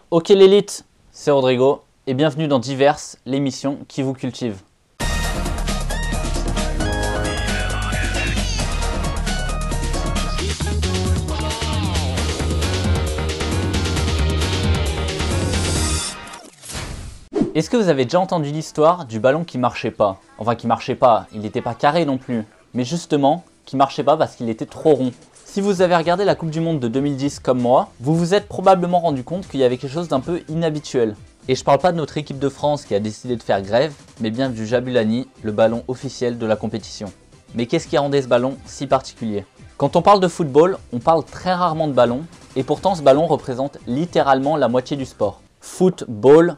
Ok l'élite, c'est Rodrigo et bienvenue dans Diverse, l'émission qui vous cultive. Est-ce que vous avez déjà entendu l'histoire du ballon qui marchait pas? Enfin qui marchait pas, il n'était pas carré non plus, mais justement qui marchait pas parce qu'il était trop rond. Si vous avez regardé la Coupe du Monde de 2010 comme moi, vous vous êtes probablement rendu compte qu'il y avait quelque chose d'un peu inhabituel. Et je parle pas de notre équipe de France qui a décidé de faire grève, mais bien du Jabulani, le ballon officiel de la compétition. Mais qu'est-ce qui rendait ce ballon si particulier? Quand on parle de football, on parle très rarement de ballon, et pourtant ce ballon représente littéralement la moitié du sport. Football,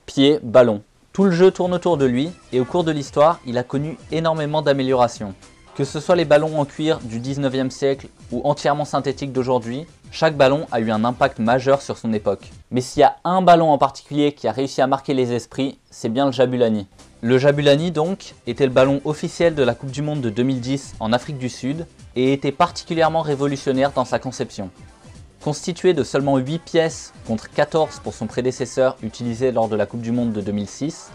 pied, ballon. Tout le jeu tourne autour de lui, et au cours de l'histoire, il a connu énormément d'améliorations. Que ce soit les ballons en cuir du 19e siècle ou entièrement synthétiques d'aujourd'hui, chaque ballon a eu un impact majeur sur son époque. Mais s'il y a un ballon en particulier qui a réussi à marquer les esprits, c'est bien le Jabulani. Le Jabulani donc était le ballon officiel de la Coupe du Monde de 2010 en Afrique du Sud et était particulièrement révolutionnaire dans sa conception. Constitué de seulement 8 pièces contre 14 pour son prédécesseur utilisé lors de la Coupe du Monde de 2006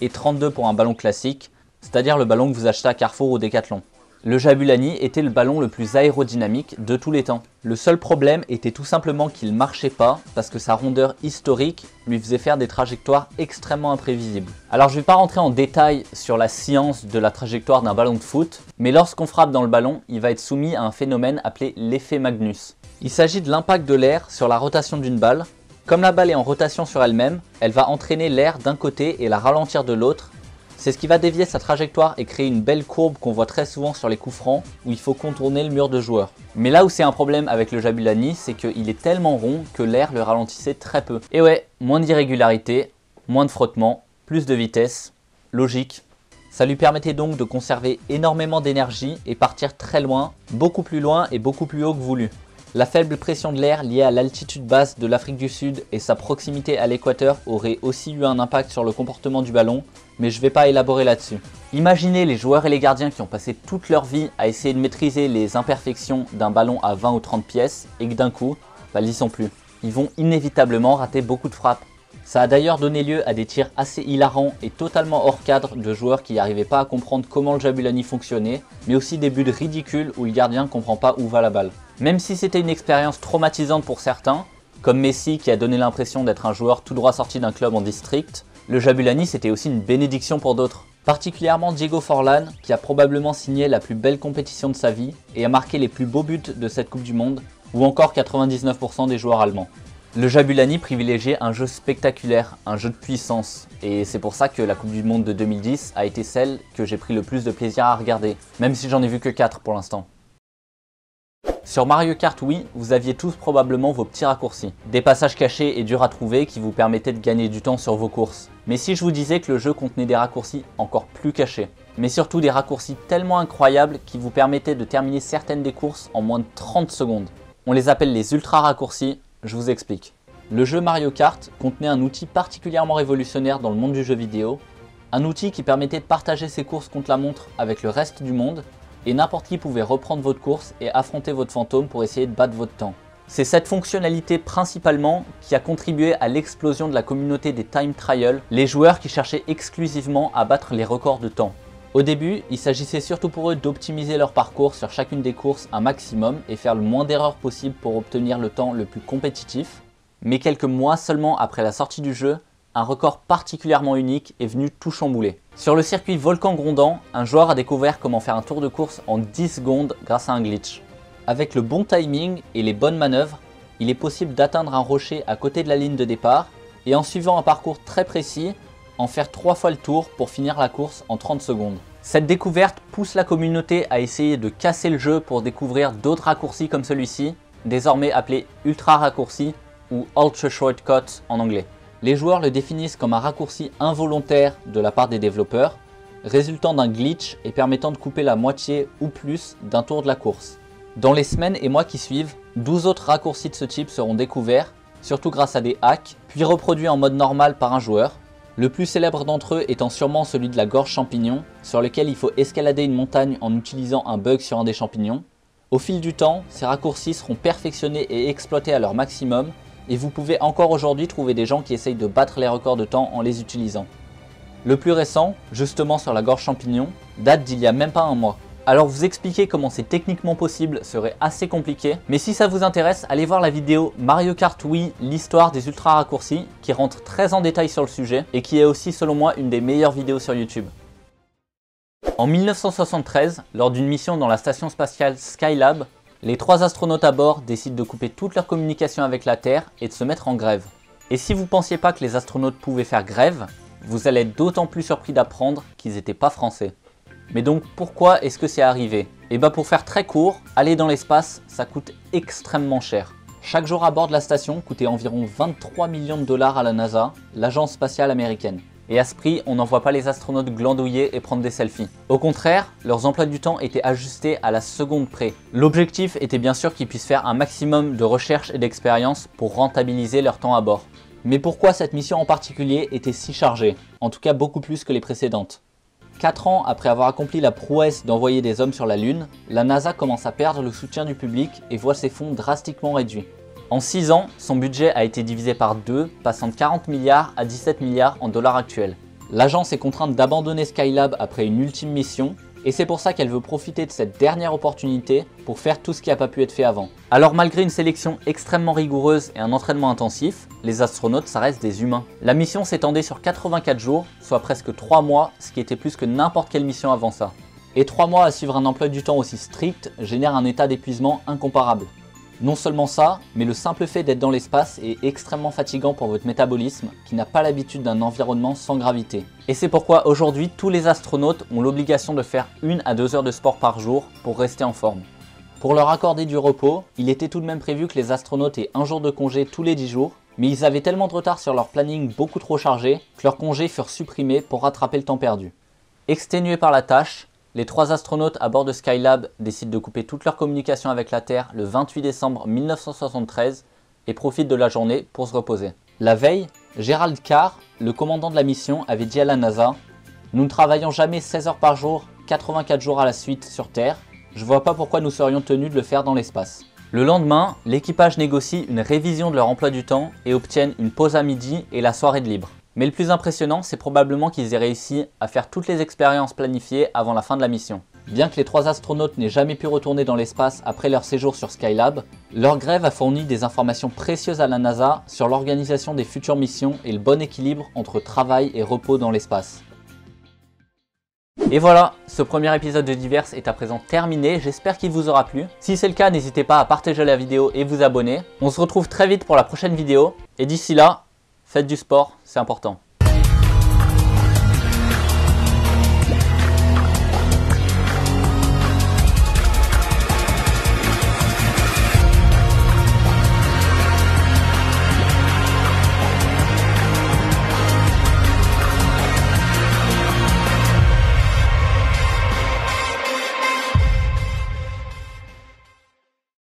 et 32 pour un ballon classique, c'est-à-dire le ballon que vous achetez à Carrefour ou Decathlon. Le Jabulani était le ballon le plus aérodynamique de tous les temps. Le seul problème était tout simplement qu'il ne marchait pas parce que sa rondeur historique lui faisait faire des trajectoires extrêmement imprévisibles. Alors je ne vais pas rentrer en détail sur la science de la trajectoire d'un ballon de foot, mais lorsqu'on frappe dans le ballon, il va être soumis à un phénomène appelé l'effet Magnus. Il s'agit de l'impact de l'air sur la rotation d'une balle. Comme la balle est en rotation sur elle-même, elle va entraîner l'air d'un côté et la ralentir de l'autre. C'est ce qui va dévier sa trajectoire et créer une belle courbe qu'on voit très souvent sur les coups francs où il faut contourner le mur de joueur. Mais là où c'est un problème avec le Jabulani, c'est qu'il est tellement rond que l'air le ralentissait très peu. Et ouais, moins d'irrégularité, moins de frottement, plus de vitesse, logique. Ça lui permettait donc de conserver énormément d'énergie et partir très loin, beaucoup plus loin et beaucoup plus haut que voulu. La faible pression de l'air liée à l'altitude basse de l'Afrique du Sud et sa proximité à l'équateur aurait aussi eu un impact sur le comportement du ballon, mais je ne vais pas élaborer là-dessus. Imaginez les joueurs et les gardiens qui ont passé toute leur vie à essayer de maîtriser les imperfections d'un ballon à 20 ou 30 pièces et que d'un coup, ils n'y sont plus. Ils vont inévitablement rater beaucoup de frappes. Ça a d'ailleurs donné lieu à des tirs assez hilarants et totalement hors cadre de joueurs qui n'arrivaient pas à comprendre comment le Jabulani fonctionnait, mais aussi des buts ridicules où le gardien ne comprend pas où va la balle. Même si c'était une expérience traumatisante pour certains, comme Messi qui a donné l'impression d'être un joueur tout droit sorti d'un club en district, le Jabulani c'était aussi une bénédiction pour d'autres. Particulièrement Diego Forlán qui a probablement signé la plus belle compétition de sa vie et a marqué les plus beaux buts de cette Coupe du Monde, ou encore 99% des joueurs allemands. Le Jabulani privilégiait un jeu spectaculaire, un jeu de puissance, et c'est pour ça que la Coupe du Monde de 2010 a été celle que j'ai pris le plus de plaisir à regarder, même si j'en ai vu que 4 pour l'instant. Sur Mario Kart, oui, vous aviez tous probablement vos petits raccourcis. Des passages cachés et durs à trouver qui vous permettaient de gagner du temps sur vos courses. Mais si je vous disais que le jeu contenait des raccourcis encore plus cachés, mais surtout des raccourcis tellement incroyables qui vous permettaient de terminer certaines des courses en moins de 30 secondes. On les appelle les ultra raccourcis, je vous explique. Le jeu Mario Kart contenait un outil particulièrement révolutionnaire dans le monde du jeu vidéo, un outil qui permettait de partager ses courses contre la montre avec le reste du monde, et n'importe qui pouvait reprendre votre course et affronter votre fantôme pour essayer de battre votre temps. C'est cette fonctionnalité principalement qui a contribué à l'explosion de la communauté des time trials, les joueurs qui cherchaient exclusivement à battre les records de temps. Au début, il s'agissait surtout pour eux d'optimiser leur parcours sur chacune des courses un maximum et faire le moins d'erreurs possible pour obtenir le temps le plus compétitif. Mais quelques mois seulement après la sortie du jeu, un record particulièrement unique est venu tout chambouler. Sur le circuit Volcan Grondant, un joueur a découvert comment faire un tour de course en 10 secondes grâce à un glitch. Avec le bon timing et les bonnes manœuvres, il est possible d'atteindre un rocher à côté de la ligne de départ et en suivant un parcours très précis, en faire 3 fois le tour pour finir la course en 30 secondes. Cette découverte pousse la communauté à essayer de casser le jeu pour découvrir d'autres raccourcis comme celui-ci, désormais appelé ultra raccourci ou ultra shortcut en anglais. Les joueurs le définissent comme un raccourci involontaire de la part des développeurs, résultant d'un glitch et permettant de couper la moitié ou plus d'un tour de la course. Dans les semaines et mois qui suivent, 12 autres raccourcis de ce type seront découverts, surtout grâce à des hacks, puis reproduits en mode normal par un joueur. Le plus célèbre d'entre eux étant sûrement celui de la gorge champignon, sur lequel il faut escalader une montagne en utilisant un bug sur un des champignons. Au fil du temps, ces raccourcis seront perfectionnés et exploités à leur maximum, et vous pouvez encore aujourd'hui trouver des gens qui essayent de battre les records de temps en les utilisant. Le plus récent, justement sur la gorge champignon, date d'il y a même pas un mois. Alors vous expliquer comment c'est techniquement possible serait assez compliqué, mais si ça vous intéresse, allez voir la vidéo Mario Kart Wii, l'histoire des ultra raccourcis, qui rentre très en détail sur le sujet et qui est aussi selon moi une des meilleures vidéos sur YouTube. En 1973, lors d'une mission dans la station spatiale Skylab, les 3 astronautes à bord décident de couper toute leur communication avec la Terre et de se mettre en grève. Et si vous ne pensiez pas que les astronautes pouvaient faire grève, vous allez être d'autant plus surpris d'apprendre qu'ils n'étaient pas français. Mais donc pourquoi est-ce que c'est arrivé? Et bah pour faire très court, aller dans l'espace, ça coûte extrêmement cher. Chaque jour à bord de la station coûtait environ 23 millions de dollars à la NASA, l'agence spatiale américaine. Et à ce prix, on n'envoie pas les astronautes glandouiller et prendre des selfies. Au contraire, leurs emplois du temps étaient ajustés à la seconde près. L'objectif était bien sûr qu'ils puissent faire un maximum de recherche et d'expérience pour rentabiliser leur temps à bord. Mais pourquoi cette mission en particulier était si chargée? En tout cas beaucoup plus que les précédentes. 4 ans après avoir accompli la prouesse d'envoyer des hommes sur la Lune, la NASA commence à perdre le soutien du public et voit ses fonds drastiquement réduits. En 6 ans, son budget a été divisé par 2, passant de 40 milliards à 17 milliards en dollars actuels. L'agence est contrainte d'abandonner Skylab après une ultime mission, et c'est pour ça qu'elle veut profiter de cette dernière opportunité pour faire tout ce qui n'a pas pu être fait avant. Alors malgré une sélection extrêmement rigoureuse et un entraînement intensif, les astronautes ça reste des humains. La mission s'étendait sur 84 jours, soit presque 3 mois, ce qui était plus que n'importe quelle mission avant ça. Et 3 mois à suivre un emploi du temps aussi strict génère un état d'épuisement incomparable. Non seulement ça, mais le simple fait d'être dans l'espace est extrêmement fatigant pour votre métabolisme qui n'a pas l'habitude d'un environnement sans gravité. Et c'est pourquoi aujourd'hui tous les astronautes ont l'obligation de faire 1 à 2 heures de sport par jour pour rester en forme. Pour leur accorder du repos, il était tout de même prévu que les astronautes aient un jour de congé tous les 10 jours, mais ils avaient tellement de retard sur leur planning beaucoup trop chargé que leurs congés furent supprimés pour rattraper le temps perdu. Exténués par la tâche, les 3 astronautes à bord de Skylab décident de couper toute leur communication avec la Terre le 28 décembre 1973 et profitent de la journée pour se reposer. La veille, Gerald Carr, le commandant de la mission, avait dit à la NASA « Nous ne travaillons jamais 16 heures par jour, 84 jours à la suite sur Terre. Je vois pas pourquoi nous serions tenus de le faire dans l'espace. » Le lendemain, l'équipage négocie une révision de leur emploi du temps et obtiennent une pause à midi et la soirée de libre. Mais le plus impressionnant, c'est probablement qu'ils aient réussi à faire toutes les expériences planifiées avant la fin de la mission. Bien que les 3 astronautes n'aient jamais pu retourner dans l'espace après leur séjour sur Skylab, leur grève a fourni des informations précieuses à la NASA sur l'organisation des futures missions et le bon équilibre entre travail et repos dans l'espace. Et voilà, ce premier épisode de Divers est à présent terminé, j'espère qu'il vous aura plu. Si c'est le cas, n'hésitez pas à partager la vidéo et vous abonner. On se retrouve très vite pour la prochaine vidéo, et d'ici là, faites du sport, c'est important.